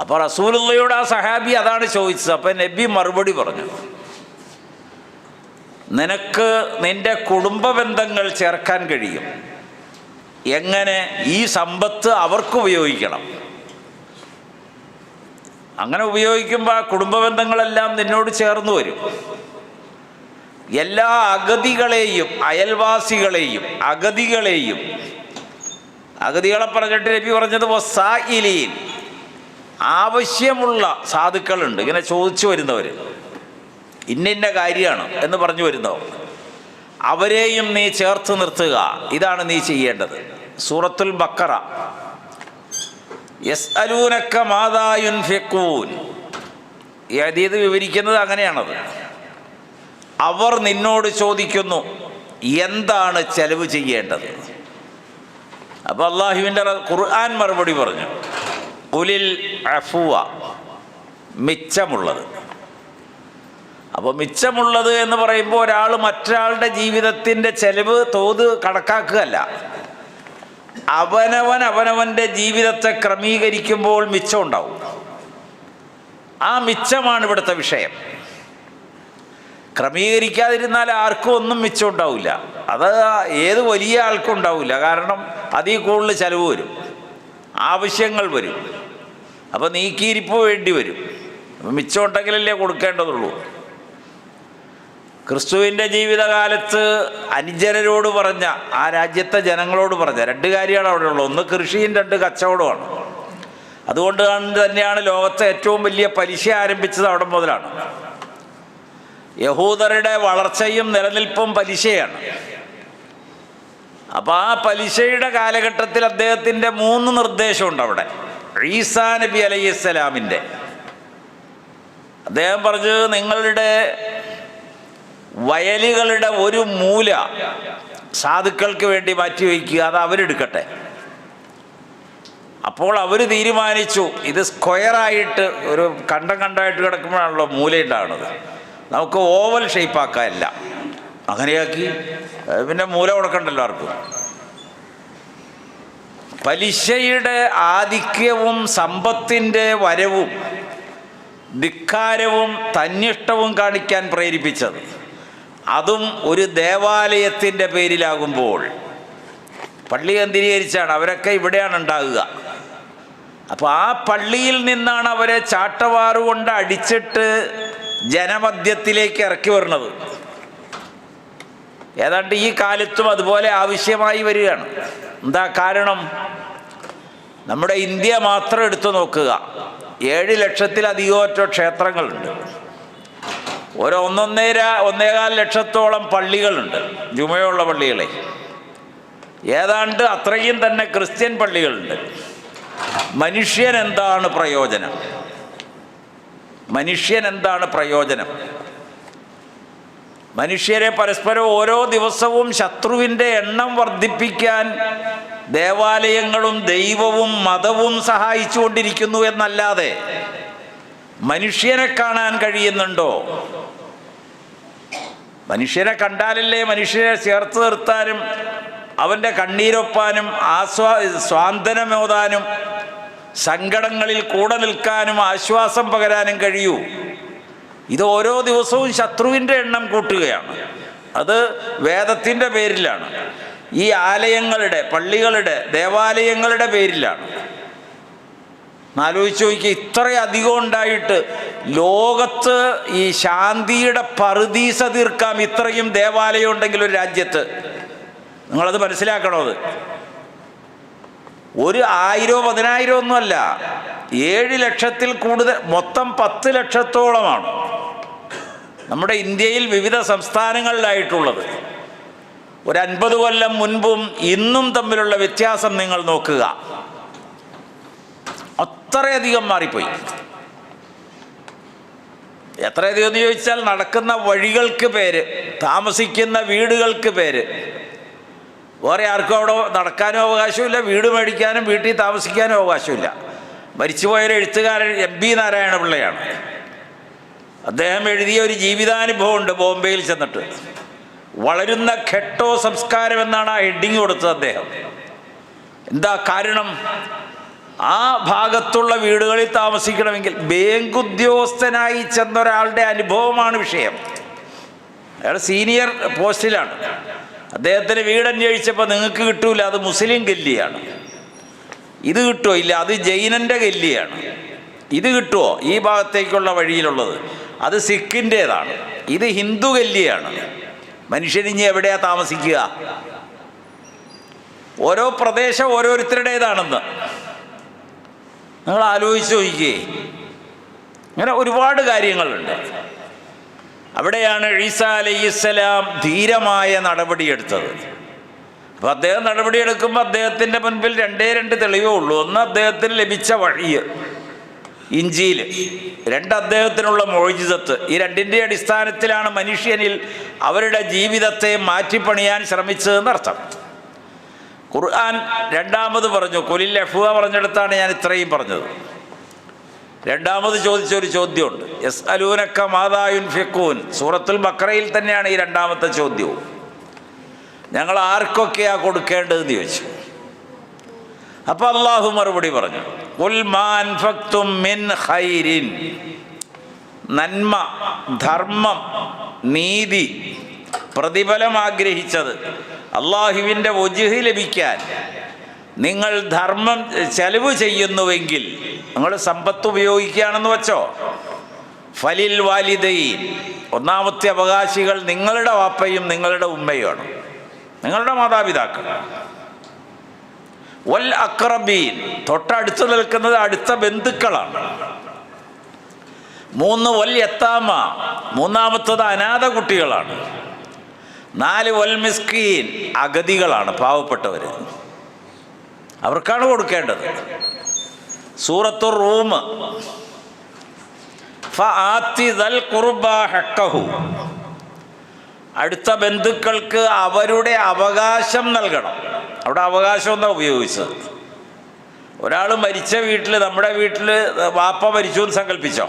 അപ്പോൾ റസൂലുള്ളാഹിയോട് ആ സഹാബി അതാണ് ചോദിച്ചത്. അപ്പം നബി മറുപടി പറഞ്ഞു, നിനക്ക് നിൻ്റെ കുടുംബ ബന്ധങ്ങൾ ചേർക്കാൻ കഴിയും. എങ്ങനെ? ഈ സമ്പത്ത് അവർക്ക് ഉപയോഗിക്കണം. അങ്ങനെ ഉപയോഗിക്കുമ്പോൾ ആ കുടുംബ ബന്ധങ്ങളെല്ലാം നിന്നോട് ചേർന്ന് വരും. എല്ലാ അഗതികളെയും അയൽവാസികളെയും അഗതികളെ പറഞ്ഞിട്ട് നബി പറഞ്ഞത് വസായിലീൻ, ആവശ്യമുള്ള സാധുക്കളുണ്ട്, ഇങ്ങനെ ചോദിച്ചു വരുന്നവർ, ഇന്ന കാര്യമാണ് എന്ന് പറഞ്ഞു വരുന്നവർ, അവരെയും നീ ചേർത്ത് നിർത്തുക. ഇതാണ് നീ ചെയ്യേണ്ടത്. സൂറത്തുൽ ബഖറ, യസ്അലൂനക മാദാ യുൻഫിഖൂൻ, ഈ ഹദീസ് വിവരിക്കുന്നത് അങ്ങനെയാണത്. അവർ നിന്നോട് ചോദിക്കുന്നു എന്താണ് ചെലവ് ചെയ്യേണ്ടത്. അപ്പോൾ അള്ളാഹുവിൻ്റെ ഖുർആൻ മറുപടി പറഞ്ഞു, ഉലിൽ അഫ്വ, മിച്ചമുള്ളത്. അപ്പോൾ മിച്ചമുള്ളത് എന്ന് പറയുമ്പോൾ ഒരാൾ മറ്റൊരാളുടെ ജീവിതത്തിൻ്റെ ചെലവ് തോത് കണക്കാക്കുകയല്ല. അവനവൻ്റെ ജീവിതത്തെ ക്രമീകരിക്കുമ്പോൾ മിച്ചം ഉണ്ടാവും. ആ മിച്ചമാണ് ഇവിടുത്തെ വിഷയം. ക്രമീകരിക്കാതിരുന്നാൽ ആർക്കും ഒന്നും മിച്ചം ഉണ്ടാവില്ല. അത് ഏത് വലിയ ആൾക്കും ഉണ്ടാവില്ല. കാരണം അതിൽ കൂടുതൽ ചിലവ് വരും, ആവശ്യങ്ങൾ വരും. അപ്പോൾ നീക്കിയിരിപ്പ് വേണ്ടി വരും. അപ്പം മിച്ചം ഉണ്ടെങ്കിലല്ലേ കൊടുക്കേണ്ടതുള്ളൂ. ക്രിസ്തുവിൻ്റെ ജീവിതകാലത്ത് അനുജനരോട് പറഞ്ഞ, ആ രാജ്യത്തെ ജനങ്ങളോട് പറഞ്ഞ 2 കാര്യമാണ് അവിടെ ഉള്ളത്. ഒന്ന് കൃഷിയും, 2 കച്ചവടമാണ്. അതുകൊണ്ട് തന്നെയാണ് ലോകത്തെ ഏറ്റവും വലിയ പലിശ ആരംഭിച്ചത് അവിടെ മുതലാണ്. യഹൂദരുടെ വളർച്ചയും നിലനിൽപ്പും പലിശയാണ്. അപ്പോൾ ആ പലിശയുടെ കാലഘട്ടത്തിൽ അദ്ദേഹത്തിൻ്റെ 3 നിർദ്ദേശമുണ്ട് അവിടെ. ഈസാ നബി അലൈഹിസ്സലാമിൻ്റെ അദ്ദേഹം പറഞ്ഞു, നിങ്ങളുടെ വയലുകളുടെ ഒരു മൂല സാധുക്കൾക്ക് വേണ്ടി മാറ്റിവെക്കുക, അത് അവരെടുക്കട്ടെ. അപ്പോൾ അവർ തീരുമാനിച്ചു, ഇത് സ്ക്വയറായിട്ട് ഒരു കണ്ടായിട്ട് കിടക്കുമ്പോഴാണല്ലോ മൂല ഉണ്ടാകുന്നത്, നമുക്ക് ഓവൽ ഷേപ്പാക്കാനല്ല. അങ്ങനെയാക്കി പിന്നെ മൂല കൊടുക്കണ്ടല്ലോ ആർക്കും. പലിശയുടെ ആധിക്യവും സമ്പത്തിൻ്റെ വരവും ധിക്കാരവും തന്നിഷ്ടവും കാണിക്കാൻ പ്രേരിപ്പിച്ചത്, അതും ഒരു ദേവാലയത്തിൻ്റെ പേരിലാകുമ്പോൾ, പള്ളി കേന്ദ്രീകരിച്ചാണ്, അവരൊക്കെ ഇവിടെയാണ് ഉണ്ടാകുക. അപ്പോൾ ആ പള്ളിയിൽ നിന്നാണ് അവരെ ചാട്ടവാറുകൊണ്ട് അടിച്ചിട്ട് ജനമധ്യത്തിലേക്ക് ഇറക്കി വരുന്നത്. ഏതാണ്ട് ഈ കാലത്തും അതുപോലെ ആവശ്യമായി വരികയാണ്. എന്താ കാരണം? നമ്മുടെ ഇന്ത്യ മാത്രം എടുത്തു നോക്കുക, 7 ലക്ഷത്തിലധികം ക്ഷേത്രങ്ങളുണ്ട്. 1.5 ലക്ഷത്തോളം പള്ളികളുണ്ട്, ജുമയുള്ള പള്ളികളെ. ഏതാണ്ട് അത്രയും തന്നെ ക്രിസ്ത്യൻ പള്ളികളുണ്ട്. മനുഷ്യൻ എന്താണ് പ്രയോജനം? മനുഷ്യരെ പരസ്പരം ഓരോ ദിവസവും ശത്രുവിൻ്റെ എണ്ണം വർദ്ധിപ്പിക്കാൻ ദേവാലയങ്ങളും ദൈവവും മതവും സഹായിച്ചു കൊണ്ടിരിക്കുന്നു എന്നല്ലാതെ മനുഷ്യനെ കാണാൻ കഴിയുന്നുണ്ടോ? മനുഷ്യനെ കണ്ടാലല്ലേ മനുഷ്യനെ ചേർത്ത് നിർത്താനും അവൻ്റെ കണ്ണീരൊപ്പാനും സ്വാന്തനമോതാനും സങ്കടങ്ങളിൽ കൂടെ നിൽക്കാനും ആശ്വാസം പകരാനും കഴിയൂ. ഇത് ഓരോ ദിവസവും ശത്രുവിൻ്റെ എണ്ണം കൂട്ടുകയാണ്. അത് വേദത്തിൻ്റെ പേരിലാണ്, ഈ ആലയങ്ങളുടെ, പള്ളികളുടെ, ദേവാലയങ്ങളുടെ പേരിലാണ്. ആലോചിച്ച് നോക്കി, ഇത്രയധികം ഉണ്ടായിട്ട് ലോകത്ത് ഈ ശാന്തിയുടെ പറുദീസ തീർക്കാം ഇത്രയും ദേവാലയം ഉണ്ടെങ്കിൽ ഒരു രാജ്യത്ത്. നിങ്ങളത് മനസ്സിലാക്കണോ? അത് ഒരു 1000 10,000 ഒന്നുമല്ല, 7 ലക്ഷത്തിൽ കൂടുതൽ, മൊത്തം 10 ലക്ഷത്തോളമാണ് നമ്മുടെ ഇന്ത്യയിൽ വിവിധ സംസ്ഥാനങ്ങളിലായിട്ടുള്ളത്. ഒരു 50 കൊല്ലം മുൻപും ഇന്നും തമ്മിലുള്ള വ്യത്യാസം നിങ്ങൾ നോക്കുക. അത്രയധികം മാറിപ്പോയി. എത്രയധികം എന്ന് ചോദിച്ചാൽ, നടക്കുന്ന വഴികൾക്ക് പേര്, താമസിക്കുന്ന വീടുകൾക്ക് പേര്. വേറെ ആർക്കും അവിടെ നടക്കാനും അവകാശമില്ല, വീട് മേടിക്കാനും വീട്ടിൽ താമസിക്കാനും അവകാശമില്ല. മരിച്ചുപോയൊരു എഴുത്തുകാരൻ MB നാരായണപിള്ളയാണ്. അദ്ദേഹം എഴുതിയ ഒരു ജീവിതാനുഭവമുണ്ട് ബോംബെയിൽ ചെന്നിട്ട്. വളരുന്ന ഘട്ടോ സംസ്കാരം എന്നാണ് ആ ഹെഡിങ് കൊടുത്തത് അദ്ദേഹം. എന്താ കാരണം? ആ ഭാഗത്തുള്ള വീടുകളിൽ താമസിക്കണമെങ്കിൽ ബാങ്ക് ഉദ്യോഗസ്ഥനായി ചെന്നൊരാളുടെ അനുഭവമാണ് വിഷയം. അയാൾ സീനിയർ പോസ്റ്റിലാണ്. അദ്ദേഹത്തിന് വീട് അന്വേഷിച്ചപ്പോൾ നിങ്ങൾക്ക് കിട്ടൂല, അത് മുസ്ലിം ഗല്ലിയാണ്. ഇത് കിട്ടുമോ? ഇല്ല, അത് ജൈനൻ്റെ ഗല്ലിയാണ്. ഇത് കിട്ടുമോ? ഈ ഭാഗത്തേക്കുള്ള വഴിയിലുള്ളത് അത് സിഖിൻ്റേതാണ്. ഇത് ഹിന്ദു ഗല്ലിയാണ്. മനുഷ്യനിഞ്ഞ് എവിടെയാ താമസിക്കുക? ഓരോ പ്രദേശം ഓരോരുത്തരുടേതാണെന്ന് നിങ്ങൾ ആലോചിച്ച് നോക്കിയേ. ഇങ്ങനെ ഒരുപാട് കാര്യങ്ങളുണ്ട്. അവിടെയാണ് ഈസാ അലൈഹിസ്സലാം ധീരമായ നടപടിയെടുത്തത്. അപ്പോൾ അദ്ദേഹം നടപടിയെടുക്കുമ്പോൾ അദ്ദേഹത്തിൻ്റെ മുൻപിൽ രണ്ട് തെളിവേ ഉള്ളൂ. ഒന്ന് അദ്ദേഹത്തിന് ലഭിച്ച വഹ്യ് ഇഞ്ചീൽ, രണ്ട് അദ്ദേഹത്തിനുള്ള മുഅ്ജിസത്ത്. ഈ രണ്ടിൻ്റെ അടിസ്ഥാനത്തിലാണ് മനുഷ്യനിൽ അവരുടെ ജീവിതത്തെ മാറ്റിപ്പണിയാൻ ശ്രമിച്ചതെന്നർത്ഥം. ഖുർആൻ രണ്ടാമത് പറഞ്ഞു, ഖുലിൽ അഫ്വ പറഞ്ഞെടുത്താണ് ഞാൻ ഇത്രയും പറഞ്ഞത്. രണ്ടാമത് ചോദിച്ചൊരു ചോദ്യമുണ്ട്, യസ്അലൂനക മാദാ യുൻഫിഖൂൻ. സൂറത്തുൽ ബഖറയിൽ തന്നെയാണ് ഈ രണ്ടാമത്തെ ചോദ്യവും. ഞങ്ങൾ ആർക്കൊക്കെയാണ് കൊടുക്കേണ്ടതെന്ന് ചോദിച്ചു. അപ്പോൾ അള്ളാഹു മറുപടി പറഞ്ഞു, ഖുൽ മാ അൻഫഖ്തും മിൻ ഖൈരിൻ. നന്മ, ധർമ്മം, നീതി, പ്രതിഫലം ആഗ്രഹിച്ചത്, അള്ളാഹുവിൻ്റെ വജ്ഹ് ലഭിക്കാൻ നിങ്ങൾ ധർമ്മം ചെലവ് ചെയ്യുന്നുവെങ്കിൽ, നിങ്ങൾ സമ്പത്ത് ഉപയോഗിക്കുകയാണെന്ന് വെച്ചോ, ഫലിൽ വാലിദൈൻ, ഒന്നാമത്തെ അവകാശികൾ നിങ്ങളുടെ വാപ്പയും നിങ്ങളുടെ ഉമ്മയുമാണ്, നിങ്ങളുടെ മാതാപിതാക്കൾ. വൽ അഖ്റബീൻ, തൊട്ടടുത്ത് നിൽക്കുന്നത് അടുത്ത ബന്ധുക്കളാണ്. 3 വൽ യത്താമ, മൂന്നാമത്തത് അനാഥ കുട്ടികളാണ്. 4 വൽ മിസ്കീൻ, അഗതികളാണ്, പാവപ്പെട്ടവർ, അവർക്കാണ് കൊടുക്കേണ്ടത്. സൂറത്തുർ റൂം, ഫആതി ദൽ ഖുർബാ ഹഖഹു, അടുത്ത ബന്ധുക്കൾക്ക് അവരുടെ അവകാശം നൽകണം. അവിടെ അവകാശം എന്നാ ഉപയോഗിച്ചത്. ഒരാൾ മരിച്ച വീട്ടിൽ, നമ്മുടെ വീട്ടിൽ വാപ്പ മരിച്ചു എന്ന് സങ്കല്പിച്ചോ,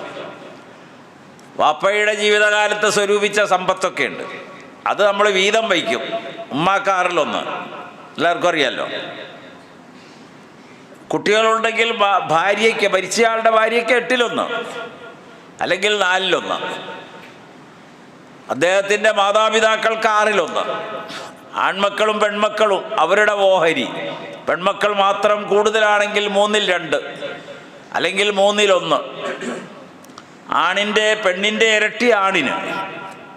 വാപ്പയുടെ ജീവിതകാലത്ത് സ്വരൂപിച്ച സമ്പത്തൊക്കെ ഉണ്ട്. അത് നമ്മൾ വീതം വയ്ക്കും. ഉമ്മാക്കാറിലൊന്ന്, എല്ലാവർക്കും അറിയാമല്ലോ. കുട്ടികളുണ്ടെങ്കിൽ ഭാര്യയ്ക്ക്, മരിച്ചയാളുടെ ഭാര്യയ്ക്ക് 8-1 അല്ലെങ്കിൽ 4-1. അദ്ദേഹത്തിൻ്റെ മാതാപിതാക്കൾക്ക് 6-1. ആൺമക്കളും പെൺമക്കളും അവരുടെ ഓഹരി. പെൺമക്കൾ മാത്രം കൂടുതലാണെങ്കിൽ 3-2 അല്ലെങ്കിൽ 3-1. പെണ്ണിൻ്റെ ഇരട്ടി ആണിന്.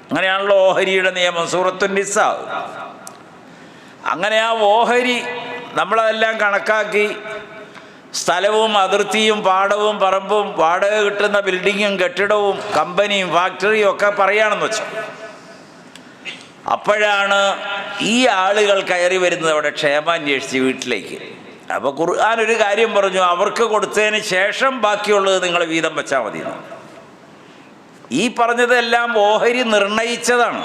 അങ്ങനെയാണല്ലോ ഓഹരിയുടെ നിയമം, സൂറത്തുൻ നിസാ. അങ്ങനെ ആ ഓഹരി നമ്മളതെല്ലാം കണക്കാക്കി സ്ഥലവും അതിർത്തിയും പാടവും പറമ്പും വാടക കിട്ടുന്ന ബിൽഡിങ്ങും കെട്ടിടവും കമ്പനിയും ഫാക്ടറിയും ഒക്കെ പറയുകയാണെന്ന് വെച്ചു. അപ്പോഴാണ് ഈ ആളുകൾ കയറി വരുന്നത് അവിടെ ക്ഷേമാന്വേഷിച്ച് വീട്ടിലേക്ക്. അപ്പോൾ ഖുർആൻ ഒരു കാര്യം പറഞ്ഞു, അവർക്ക് കൊടുത്തതിന് ശേഷം ബാക്കിയുള്ളത് നിങ്ങൾ വീതം വെച്ചാൽ മതി. ഈ പറഞ്ഞതെല്ലാം ഓഹരി നിർണയിച്ചതാണ്.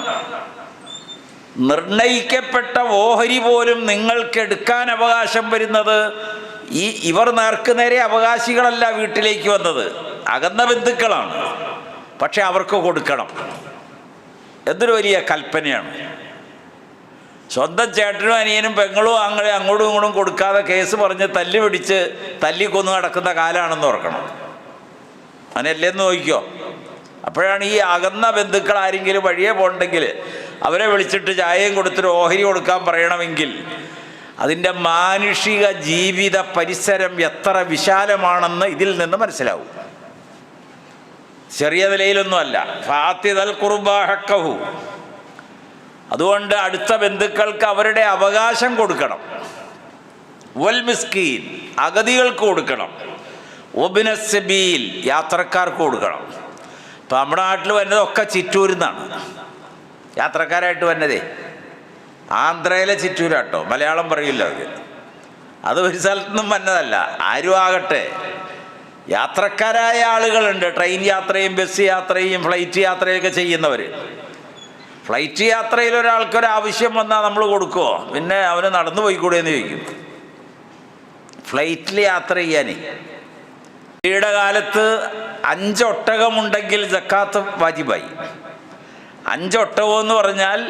നിർണയിക്കപ്പെട്ട ഓഹരി പോലും നിങ്ങൾക്ക് എടുക്കാൻ അവകാശം വരുന്നത് ഇവർ നേർക്ക് നേരെ അവകാശികളല്ല വീട്ടിലേക്ക് വന്നത്, അകന്ന ബന്ധുക്കളാണ്. പക്ഷെ അവർക്ക് കൊടുക്കണം. എന്തൊരു വലിയ കൽപ്പനയാണ്. സ്വന്തം ചേട്ടനും അനിയനും പെങ്ങളും അങ്ങോട്ടും ഇങ്ങോട്ടും കൊടുക്കാതെ കേസ് പറഞ്ഞ് തല്ലി പിടിച്ച് തല്ലിക്കൊന്നു നടക്കുന്ന കാലമാണെന്ന് ഓർക്കണം. അങ്ങനെയല്ലേന്ന് നോക്കിക്കോ. അപ്പോഴാണ് ഈ അകന്ന ബന്ധുക്കൾ ആരെങ്കിലും വഴിയെ പോകണ്ടെങ്കിൽ അവരെ വിളിച്ചിട്ട് ചായയും കൊടുത്തിട്ട് ഓഹരി കൊടുക്കാൻ പറയണമെങ്കിൽ അതിൻ്റെ മാനുഷിക ജീവിത പരിസരം എത്ര വിശാലമാണെന്ന് ഇതിൽ നിന്ന് മനസ്സിലാവും. ചെറിയ നിലയിലൊന്നുമല്ല. ഫആതി ദൽ ഖുർബാ ഹഖഹു, അതുകൊണ്ട് അടുത്ത ബന്ധുക്കൾക്ക് അവരുടെ അവകാശം കൊടുക്കണം. വൽ മിസ്കീൻ, അഗതികൾക്ക് കൊടുക്കണം. വബ്ന സബീൽ, യാത്രക്കാർക്ക് കൊടുക്കണം. ഇപ്പം നമ്മുടെ നാട്ടിൽ വരുന്നതൊക്കെ ചിറ്റൂരിൽ നിന്നാണ് യാത്രക്കാരായിട്ട് വരുന്നതേ. ആന്ധ്രയിലെ ചിറ്റൂരാട്ടോ, മലയാളം പറയില്ല അവർ. അത് ഒരു സ്ഥലത്തുനിന്നും വന്നതല്ല. ആരും ആകട്ടെ, യാത്രക്കാരായ ആളുകളുണ്ട്. ട്രെയിൻ യാത്രയും ബസ് യാത്രയും ഫ്ലൈറ്റ് യാത്രയൊക്കെ ചെയ്യുന്നവർ. ഫ്ലൈറ്റ് യാത്രയിൽ ഒരാൾക്കൊരാവശ്യം വന്നാൽ നമ്മൾ കൊടുക്കുമോ? പിന്നെ അവന് നടന്നു പോയിക്കൂടെ എന്ന് ചോദിക്കും. ഫ്ലൈറ്റിൽ യാത്ര ചെയ്യാനേ ഈയുടെ കാലത്ത് 5 ഒട്ടകമുണ്ടെങ്കിൽ സക്കാത്ത് വാജിബായി. 5 ഒട്ടകം എന്ന് പറഞ്ഞാൽ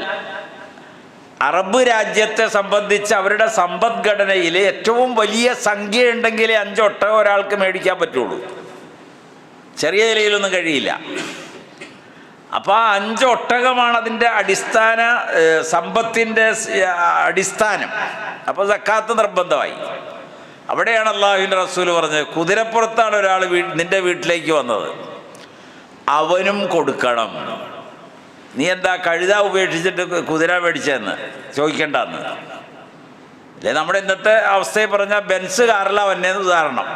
അറബ് രാജ്യത്തെ സംബന്ധിച്ച് അവരുടെ സമ്പദ്ഘടനയിൽ ഏറ്റവും വലിയ സംഖ്യ ഉണ്ടെങ്കിലേ 5 ഒട്ടകം ഒരാൾക്ക് മേടിക്കാൻ പറ്റുള്ളൂ. ചെറിയ നിലയിലൊന്നും കഴിയില്ല. അപ്പോൾ ആ 5 ഒട്ടകമാണ് അതിൻ്റെ അടിസ്ഥാന സമ്പത്തിൻ്റെ അടിസ്ഥാനം. അപ്പോൾ സക്കാത്ത് നിർബന്ധമായി. അവിടെയാണ് അള്ളാഹുവിൻ്റെ റസൂൽ പറഞ്ഞത്, കുതിരപ്പുറത്താണ് ഒരാൾ നിൻ്റെ വീട്ടിലേക്ക് വന്നത്, അവനും കൊടുക്കണം. നീ എന്താ കഴുത ഉപേക്ഷിച്ചിട്ട് കുതിര മേടിച്ചതെന്ന് ചോദിക്കണ്ടെന്ന്. അല്ലേ നമ്മുടെ ഇന്നത്തെ അവസ്ഥയെ പറഞ്ഞാൽ ബെൻസ് കാറിലാണ് വന്നേന്ന് ഉദാഹരണം.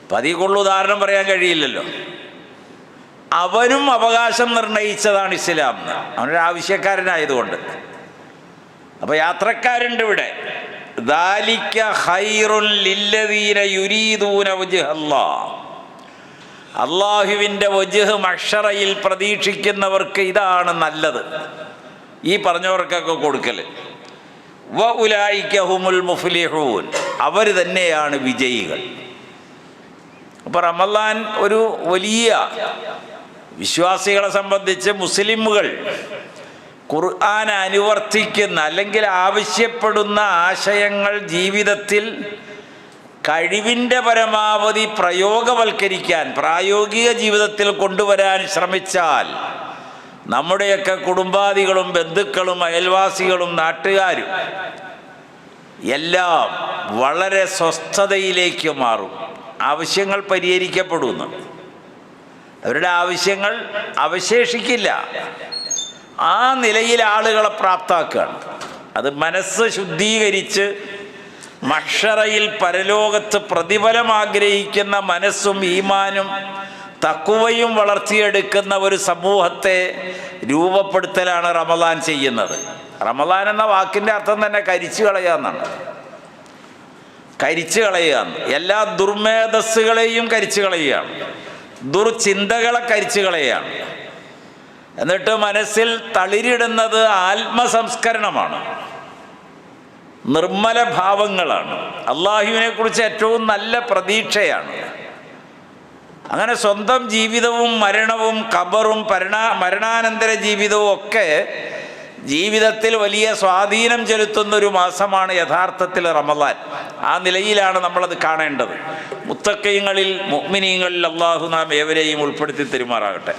അപ്പം അതിൽ കൂടുതൽ ഉദാഹരണം പറയാൻ കഴിയില്ലല്ലോ. അവനും അവകാശം നിർണയിച്ചതാണ് ഇസ്ലാം, അവനൊരു ആവശ്യക്കാരനായതുകൊണ്ട്. അപ്പോൾ യാത്രക്കാരുണ്ട് ഇവിടെ. ദാലിക ഖൈറുൻ ലില്ലദീന യുരീദൂന വജ്ഹല്ലാഹ്, അള്ളാഹുവിൻ്റെ വജ്ഹ് മഹ്ശറയിൽ പ്രതീക്ഷിക്കുന്നവർക്ക് ഇതാണ് നല്ലത്. ഈ പറഞ്ഞവർക്കൊക്കെ കൊടുക്കൽ. വ ഉലൈക ഹുമുൽ മുഫ്ലിഹൂൻ, അവർ തന്നെയാണ് വിജയികൾ. അപ്പോൾ റമളാൻ ഒരു വലിയ വിശ്വാസികളെ സംബന്ധിച്ച് മുസ്ലിമുകൾ ഖുർആൻ അനുവർത്തിക്കുന്ന അല്ലെങ്കിൽ ആവശ്യപ്പെടുന്ന ആശയങ്ങൾ ജീവിതത്തിൽ കഴിവിൻ്റെ പരമാവധി പ്രയോഗവൽക്കരിക്കാൻ, പ്രായോഗിക ജീവിതത്തിൽ കൊണ്ടുവരാൻ ശ്രമിച്ചാൽ നമ്മുടെയൊക്കെ കുടുംബാദികളും ബന്ധുക്കളും അയൽവാസികളും നാട്ടുകാരും എല്ലാം വളരെ സ്വസ്ഥതയിലേക്ക് മാറും. ആവശ്യങ്ങൾ പരിഹരിക്കപ്പെടുന്നു, അവരുടെ ആവശ്യങ്ങൾ അവശേഷിക്കില്ല. ആ നിലയിൽ ആളുകളെ പ്രാപ്താക്കുകയാണ്. അത് മനസ്സ് ശുദ്ധീകരിച്ച് മഹ്ശറയിൽ പരലോകത്ത് പ്രതിഫലം ആഗ്രഹിക്കുന്ന മനസ്സും ഈമാനും തഖ്വയും വളർത്തിയെടുക്കുന്ന ഒരു സമൂഹത്തെ രൂപപ്പെടുത്തലാണ് റമളാൻ ചെയ്യുന്നത്. റമളാൻ എന്ന വാക്കിൻ്റെ അർത്ഥം തന്നെ കരിച്ചു കളയുക എന്നാണ്. കരിച്ചു കളയുകയാണ്, എല്ലാ ദുർമേധസ്സുകളെയും കരിച്ചു കളയുകയാണ്, ദുർചിന്തകളെ കരിച്ചു കളയുകയാണ്. എന്നിട്ട് മനസ്സിൽ തളിരിടുന്നത് ആത്മസംസ്കരണമാണ്, നിർമ്മല ഭാവങ്ങളാണ്, അള്ളാഹുവിനെ കുറിച്ച് ഏറ്റവും നല്ല പ്രതീക്ഷയാണ്. അങ്ങനെ സ്വന്തം ജീവിതവും മരണവും ഖബറും മരണാനന്തര ജീവിതവും ഒക്കെ ജീവിതത്തിൽ വലിയ സ്വാധീനം ചെലുത്തുന്ന ഒരു മാസമാണ് യഥാർത്ഥത്തിൽ റമളാൻ. ആ നിലയിലാണ് നമ്മളത് കാണേണ്ടത്. മുത്തഖീങ്ങളിൽ മുഅ്മിനീങ്ങളിൽ അള്ളാഹു നാം ഏവരെയും ഉൾപ്പെടുത്തി തെരുമാറാകട്ടെ.